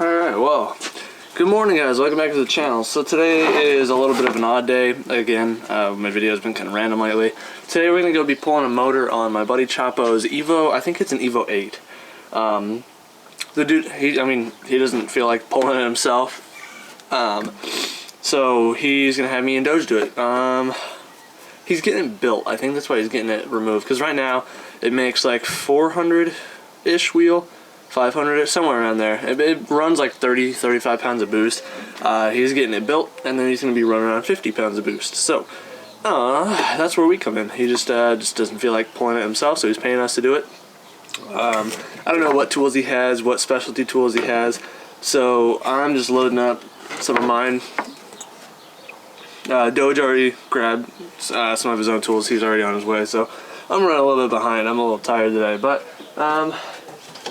Alright, well, good morning guys, welcome back to the channel. So today is a little bit of an odd day. Again, my video has been kind of random lately. Today we're going to go be pulling a motor on my buddy Chapos Evo, I think it's an Evo 8. The dude, he doesn't feel like pulling it himself. So he's going to have me and Doge do it. He's getting it built, I think that's why he's getting it removed. Because right now, it makes like 400-ish wheel. 500, somewhere around there. It runs like 30-35 pounds of boost. He's getting it built, and then he's going to be running around 50 pounds of boost. So that's where we come in. He just doesn't feel like pulling it himself, so he's paying us to do it. I don't know what tools he has, what specialty tools he has, so I'm just loading up some of mine. Doge already grabbed some of his own tools. He's already on his way, so I'm running a little bit behind. I'm a little tired today, but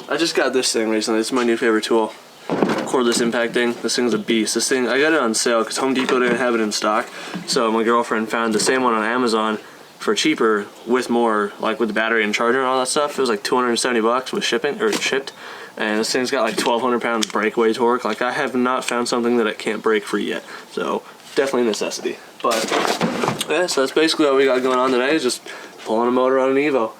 I just got this thing recently. It's my new favorite tool. Cordless impacting. This thing's a beast. This thing, I got it on sale because Home Depot didn't have it in stock. So my girlfriend found the same one on Amazon for cheaper with more, like with the battery and charger and all that stuff. It was like 270 bucks with shipping, or shipped. And this thing's got like 1,200 pounds breakaway torque. Like, I have not found something that it can't break free yet. So definitely a necessity. But yeah, so that's basically what we got going on today, is just pulling a motor on an Evo.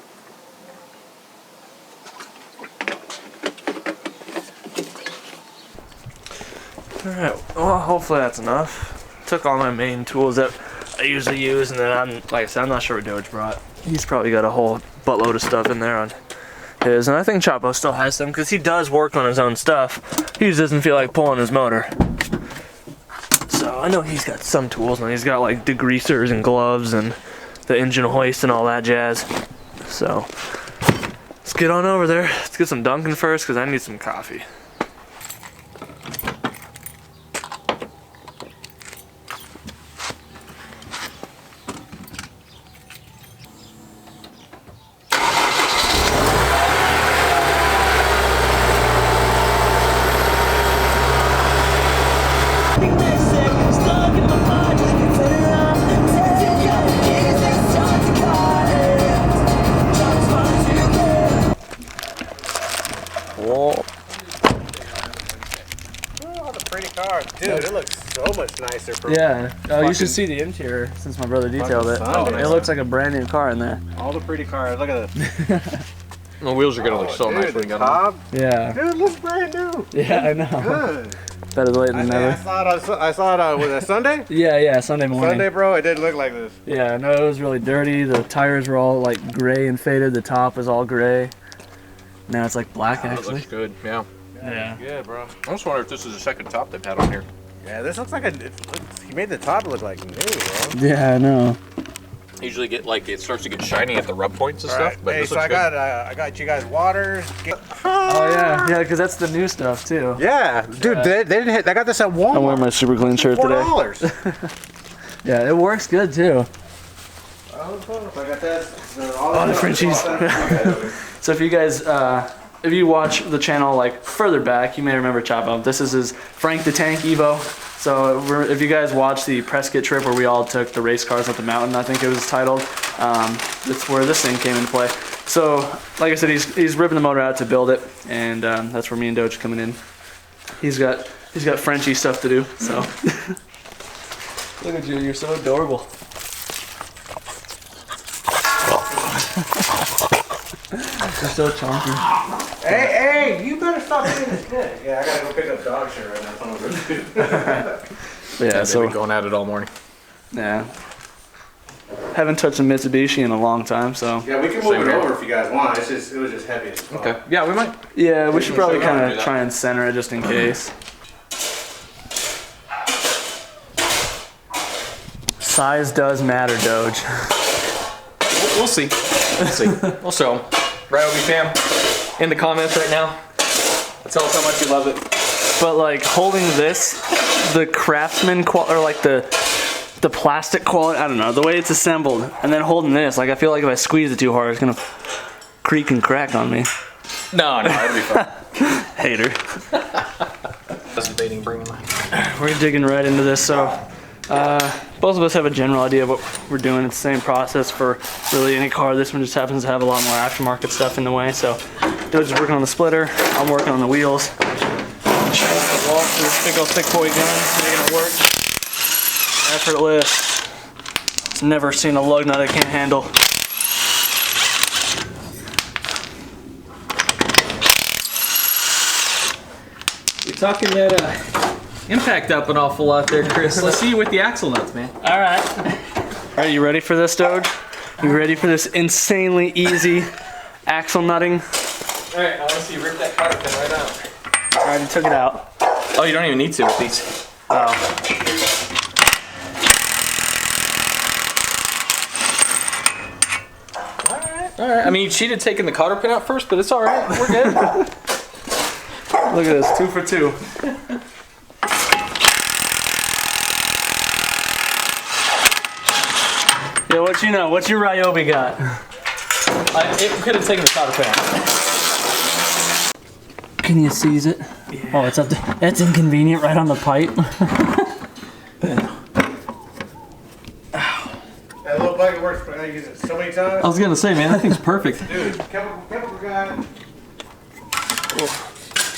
Alright, well, hopefully that's enough. Took all my main tools that I usually use, and then like I said, I'm not sure what Doge brought. He's probably got a whole buttload of stuff in there on his, and I think Chapos still has some because he does work on his own stuff. He just doesn't feel like pulling his motor. So I know he's got some tools, and he's got like degreasers and gloves and the engine hoist and all that jazz. So let's get on over there. Let's get some Dunkin' first because I need some coffee. Dude, it looks so much nicer. Yeah. Oh, you should see the interior since my brother detailed it. It looks like a brand new car in there. All the pretty cars. Look at this. The wheels are gonna look so nice when you got them. Yeah. Dude, it looks brand new. Yeah, I know. Good. Better late than never. I saw it was it Sunday? Yeah, Sunday morning. Sunday, bro. It didn't look like this. Yeah, no, it was really dirty. The tires were all like gray and faded. The top was all gray. Now it's like black, actually. It looks good, yeah. Yeah. Good, bro. I almost wonder if this is the second top they've had on here. Yeah, this looks like he made the top look like new, bro. Yeah, I know. Usually get like it starts to get shiny at the rub points and stuff. But Hey, this so looks I got you guys waters. Oh yeah, because that's the new stuff too. Yeah, dude, they didn't hit. I got this at Walmart. I'm wearing my super clean shirt today. $4. Yeah, it works good too. I got this. Oh, the Frenchies. So if you guys, if you watch the channel like further back, you may remember Chapo. This is his Frank the Tank Evo. So if you guys watch the press kit trip where we all took the race cars up the mountain, I think it was titled, that's where this thing came into play. So like I said, he's ripping the motor out to build it, and that's where me and Doge coming in. He's got Frenchie stuff to do. So look at you, you're so adorable. You're so chunky. Hey, you better stop eating this kid. Yeah, I gotta go pick up dog shit right now. Yeah, so they've been going at it all morning. Yeah. Haven't touched a Mitsubishi in a long time, so. Yeah, we can move it over if you guys want. It was just heavy as fuck. Okay. Yeah, we might. Yeah, we should probably kind of try and center it just in case. Size does matter, Doge. We'll see. We'll see. We'll show them. Right, Obi fam? In the comments right now. Tell us how much you love it. But like holding this, the craftsman quality, or like the plastic quality, I don't know, the way it's assembled, and then holding this, like I feel like if I squeeze it too hard, it's gonna creak and crack on me. No, it'll be fun. Hater. That's debating bringing mine. We're digging right into this, so both of us have a general idea of what we're doing. It's the same process for really any car. This one just happens to have a lot more aftermarket stuff in the way. So Doge is working on the splitter, I'm working on the wheels. The wall for this big old thick boy gun, making it work. Effortless. Never seen a lug nut I can't handle. You're talking that impact up an awful lot there, Chris. Let's see you with the axle nuts, man. All right. Are you ready for this, Doge? You ready for this insanely easy axle nutting? All right, I want to see you rip that cotter pin right out. I already took it out. Oh, you don't even need to with these. Oh. All right. I mean, you cheated taking the cotter pin out first, but it's all right. We're good. Look at this, 2 for 2. Yeah, what you know? What's your Ryobi got? It could have taken the cotter pin out. Can you seize it? Yeah. Oh, it's up there. That's inconvenient, right on the pipe. That little bike works, but I use it so many times. I was gonna say, man, that thing's perfect. Dude, chemical guy.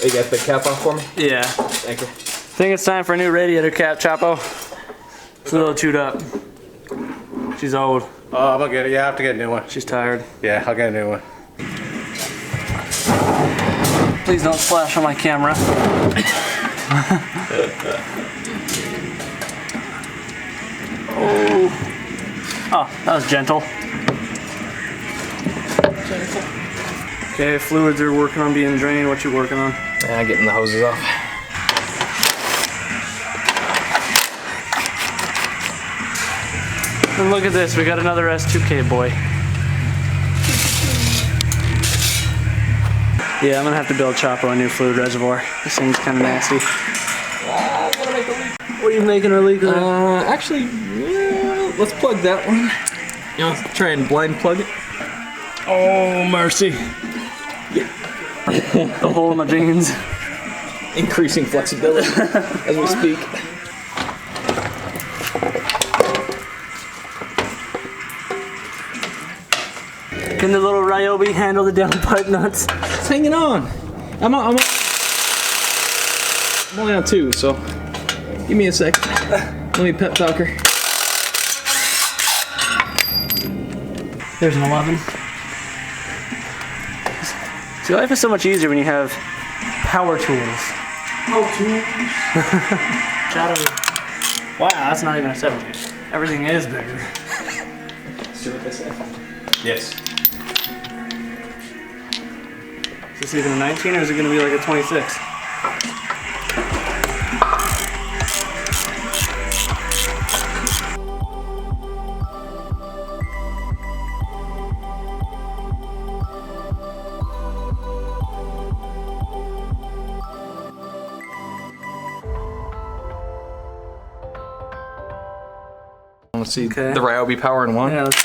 You got the cap on for me? Yeah. Thank you. I think it's time for a new radiator cap, Chapo. It's a little chewed up. She's old. Oh, I'm gonna get it. Yeah, I have to get a new one. She's tired. Yeah, I'll get a new one. Please don't splash on my camera. Oh, that was gentle. Okay, fluids are working on being drained. What you working on? Yeah, getting the hoses off. And look at this, we got another S2K boy. Yeah, I'm gonna have to build Chapo a new fluid reservoir. This thing's kind of nasty. What are you making her leak? Actually, yeah, let's plug that one. You know, let's try and blind plug it. Oh, mercy. The hole in my jeans. Increasing flexibility as we speak. Can the little Ryobi handle the downpipe nuts? It's hanging on. I'm only on 2, so give me a sec. Let me pep talk her. There's an 11. See, life is so much easier when you have power tools. Power tools. Shadow. Wow, that's not even a 17. Everything is bigger. See what they say. Yes. Is this even a 19 or is it going to be like a 26? Let's see Okay. the Ryobi power in one. Yeah. It's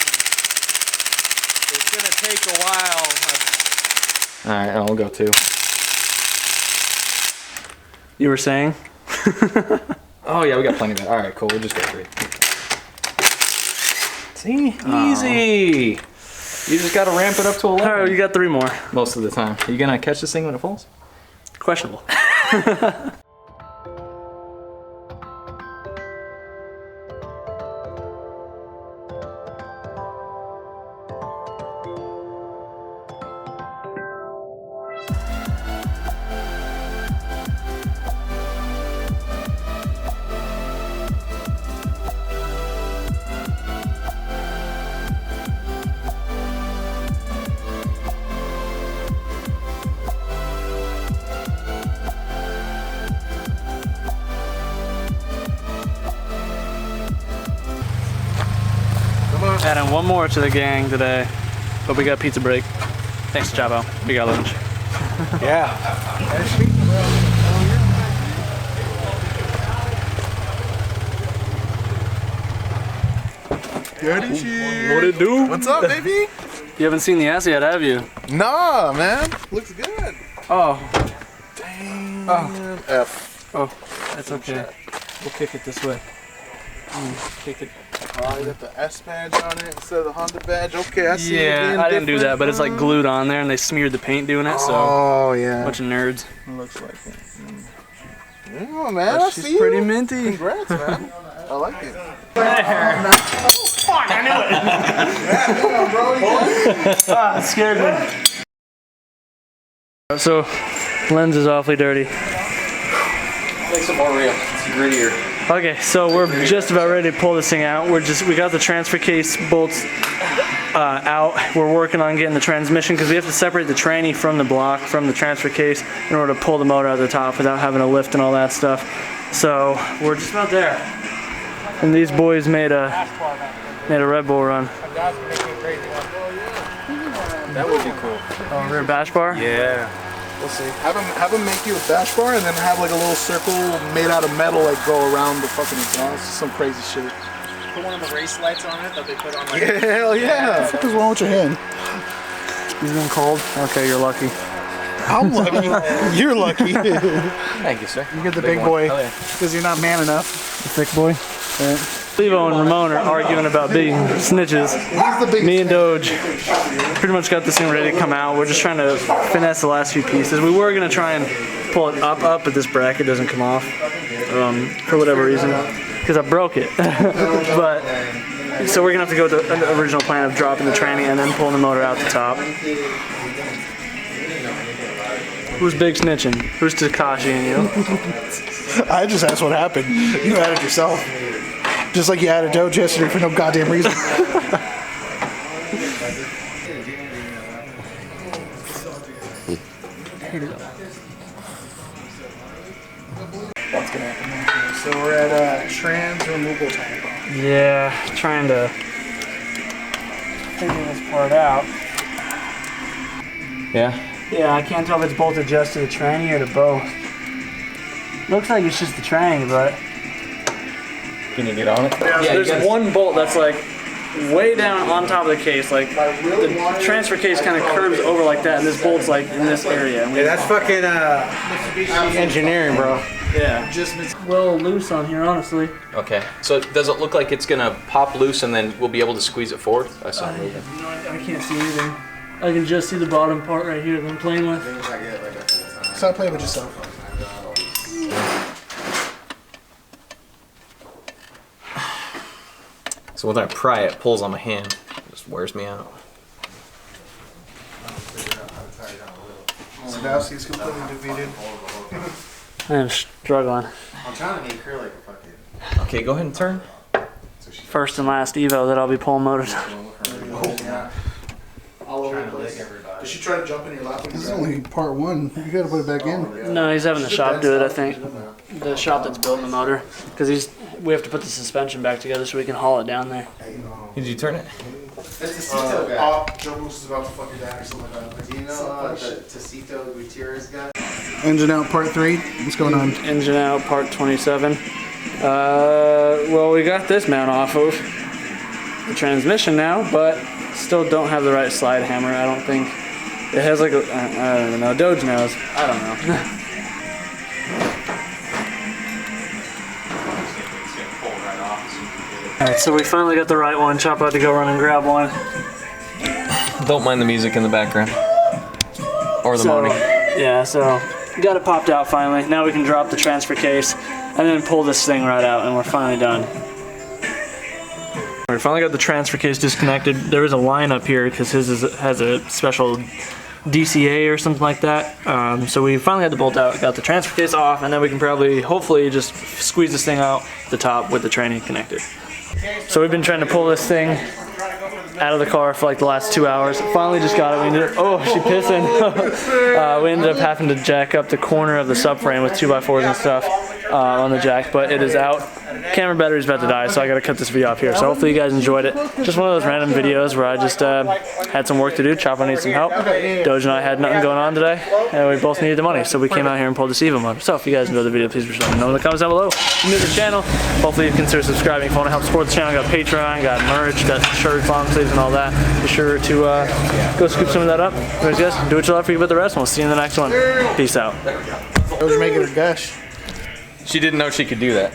gonna take a while. Alright, I'll go 2. You were saying? Oh yeah, we got plenty of that. Alright, cool. We'll just go 3. See? Easy! You just gotta ramp it up to 11. Alright, you got 3 more. Most of the time. Are you gonna catch this thing when it falls? Questionable. Adding 1 more to the gang today. But we got pizza break. Thanks, Chavo. We got lunch. Yeah. What it do? What's up, baby? You haven't seen the ass yet, have you? Nah, man. Looks good. Oh. Dang. Oh. F. Oh, that's okay. We'll kick it this way. Kick it. Oh, you got the S badge on it instead of the Honda badge. Okay, I see. Yeah, I didn't do that, but it's like glued on there, and they smeared the paint doing it. So, oh yeah, bunch of nerds. looks like it. Yeah, man, I see She's pretty you. minty. Congrats, man. I like it. Fuck, I knew it. Ah, it scared me. So, lens is awfully dirty. Makes it more real. It's grittier. Okay, so we're just about ready to pull this thing out. We got the transfer case bolts out. We're working on getting the transmission because we have to separate the tranny from the block, from the transfer case, in order to pull the motor out of the top without having to lift and all that stuff. So we're just about there. And these boys made a Red Bull run. That would be cool. Oh, rear bash bar? Yeah. We'll see. Have them make you a dash bar and then have like a little circle made out of metal like go around the fucking exhaust. Some crazy shit. Put one of the race lights on it that they put on like. Yeah, hell yeah. What the fuck is wrong with your hand? He's been cold? Okay, you're lucky. I'm lucky. You're lucky. Thank you, sir. You get the big boy Oh, yeah. because you're not man enough. The thick boy? Levo and Ramon are arguing about being snitches. Me and Doge pretty much got this thing ready to come out. We're just trying to finesse the last few pieces. We were going to try and pull it up, but this bracket doesn't come off for whatever reason, because I broke it. But so we're going to have to go with the original plan of dropping the tranny and then pulling the motor out the top. Who's big snitching? Who's Takashi and you? I just asked what happened. You had it yourself. Just like you had a Doge yesterday for no goddamn reason. What's gonna happen here? So we're at trans removal tank. Yeah, trying to figure this part out. Yeah. Yeah, I can't tell if it's bolted just to the tranny or to both. Looks like it's just the tranny, but Can you get on it? yeah, there's one bolt that's like way down on top of the case. Like the transfer case kind of curves over like that, and this bolt's like in this area. And Yeah, that's fucking engineering, bro. yeah, just it's well loose on here, honestly. Okay. So does it look like it's gonna pop loose and then we'll be able to squeeze it forward? I saw it moving. No, I can't see anything. I can just see the bottom part right here that I'm playing with. Stop playing with yourself. So when I pry it, pulls on my hand. It just wears me out. Sadowski is completely defeated. I'm struggling. I'm trying to make her like a fucking. Okay, go ahead and turn. First and last Evo that I'll be pulling motors. All over the place. Did she try to jump in your lap? This is only part one. You gotta put it back in. No, he's having the shop do it, I think. The shop that's building the motor. Because we have to put the suspension back together so we can haul it down there. Did you turn it? That's the Tacito guy. Joe Moose is about to fuck your dad or something like that. Do you know the Tacito Gutierrez guy? Engine out part 3. What's going on? Engine out, part 27. Well, we got this mount off of the transmission now, but still don't have the right slide hammer, I don't think. It has like a, I don't know, Doge knows. I don't know. Alright, so we finally got the right one. Chop out to go run and grab one. Don't mind the music in the background. Or the moaning. Yeah, so got it popped out finally. Now we can drop the transfer case and then pull this thing right out and we're finally done. We finally got the transfer case disconnected. There is a line up here because his has a special DCA or something like that. So we finally had the bolt out, got the transfer case off, and then we can probably, hopefully, just squeeze this thing out the top with the tranny connected. So we've been trying to pull this thing out of the car for like the last 2 hours. Finally just got it. We ended up, oh, she pissing. We ended up having to jack up the corner of the subframe with 2x4s and stuff on the jack, but it is out. Camera battery's about to die, so I gotta cut this video off here. So hopefully you guys enjoyed it. Just one of those random videos where I just had some work to do. Chapo needs some help. Doge and I had nothing going on today, and we both needed the money, so we came out here and pulled the Evo motor. So if you guys enjoyed the video, please let me know in the comments down below. If you're new to the channel, hopefully you consider subscribing. If you want to help support the channel, I got Patreon, got merch, got shirts, long sleeves, and all that. Be sure to go scoop some of that up. Anyways, guys, do what you love for you about the rest, and we'll see you in the next one. Peace out. Doge making her gush. She didn't know she could do that.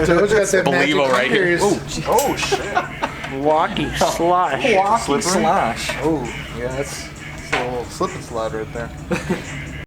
Joe's got that magic Believe right here. fingers. Oh shit. Walkie slosh. Slippery slash. Oh, yeah, that's a little slip and slide right there.